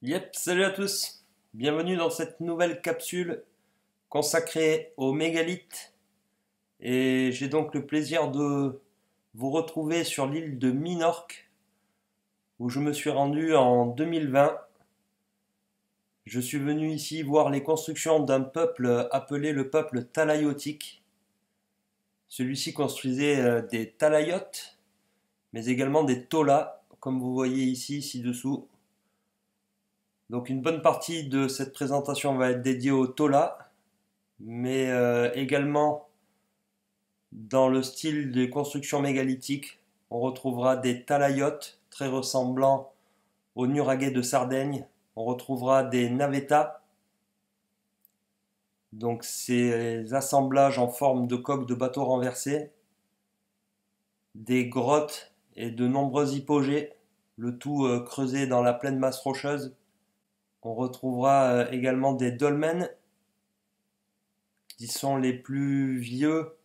Yep, salut à tous. Bienvenue dans cette nouvelle capsule consacrée aux mégalithes. Et j'ai donc le plaisir de vous retrouver sur l'île de Minorque où je me suis rendu en 2020. Je suis venu ici voir les constructions d'un peuple appelé le peuple talaïotique. Celui-ci construisait des talaïotes, mais également des tolas, comme vous voyez ici, ci-dessous. Donc une bonne partie de cette présentation va être dédiée au tola, mais également dans le style de construction mégalithique, on retrouvera des talaïotes très ressemblants aux nuraghes de Sardaigne. On retrouvera des navettas, donc ces assemblages en forme de coque de bateau renversé, des grottes et de nombreux hypogées, le tout creusé dans la pleine masse rocheuse. On retrouvera également des dolmens, qui sont les plus vieux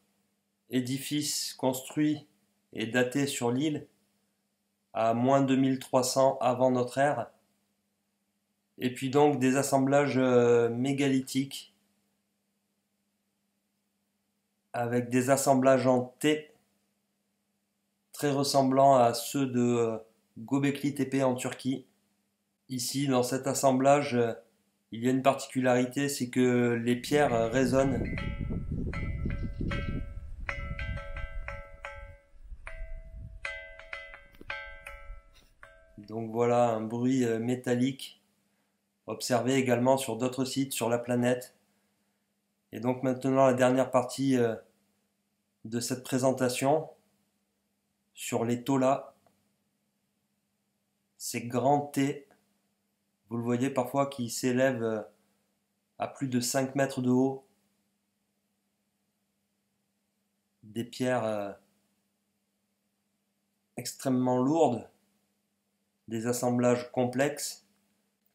édifices construits et datés sur l'île, à moins 2300 avant notre ère. Et puis donc des assemblages mégalithiques avec des assemblages en T très ressemblants à ceux de Göbekli Tepe en Turquie. Ici, dans cet assemblage, il y a une particularité, c'est que les pierres résonnent. Donc voilà un bruit métallique observé également sur d'autres sites sur la planète. Et donc maintenant la dernière partie de cette présentation sur les tolas, ces grands T, vous le voyez parfois, qui s'élèvent à plus de 5 mètres de haut, des pierres extrêmement lourdes, des assemblages complexes.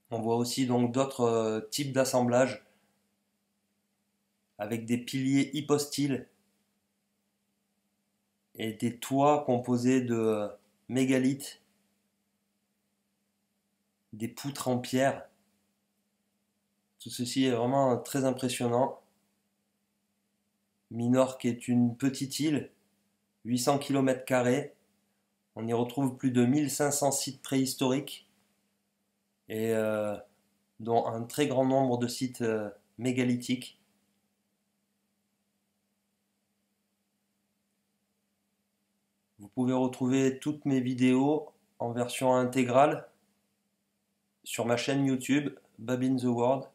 On voit aussi donc d'autres types d'assemblages avec des piliers hypostyles et des toits composés de mégalithes, des poutres en pierre. Tout ceci est vraiment très impressionnant. Minorque est une petite île, 800 km². On y retrouve plus de 1500 sites préhistoriques et dont un très grand nombre de sites mégalithiques. Vous pouvez retrouver toutes mes vidéos en version intégrale sur ma chaîne YouTube Babin the World.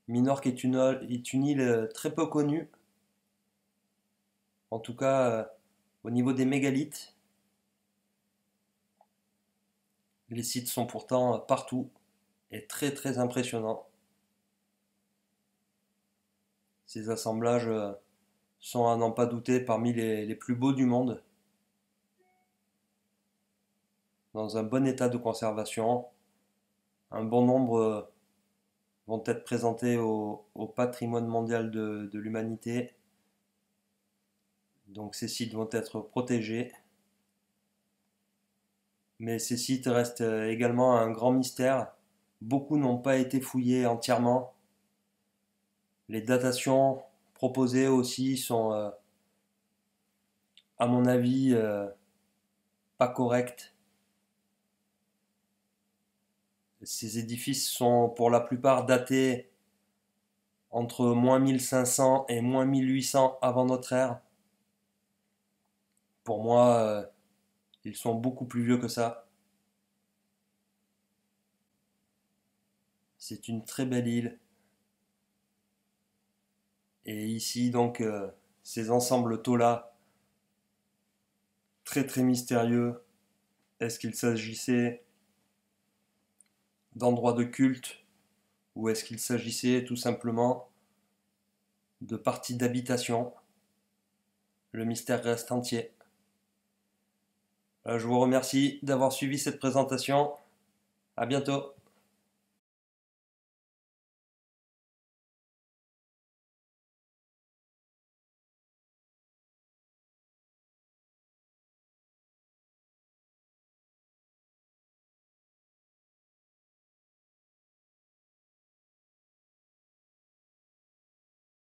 Minorque est une île très peu connue, en tout cas au niveau des mégalithes. Les sites sont pourtant partout et très très impressionnants. Ces assemblages sont à n'en pas douter parmi les plus beaux du monde, dans un bon état de conservation. Un bon nombre vont être présentés au patrimoine mondial de l'humanité. Donc ces sites vont être protégés. Mais ces sites restent également un grand mystère. Beaucoup n'ont pas été fouillés entièrement. Les datations proposées aussi sont, à mon avis, pas correctes. Ces édifices sont pour la plupart datés entre moins 1500 et moins 1800 avant notre ère. Pour moi, ils sont beaucoup plus vieux que ça. C'est une très belle île. Et ici, donc, ces ensembles tolas, très très mystérieux. Est-ce qu'il s'agissait d'endroits de culte ou est-ce qu'il s'agissait tout simplement de parties d'habitation? Le mystère reste entier. Je vous remercie d'avoir suivi cette présentation. À bientôt.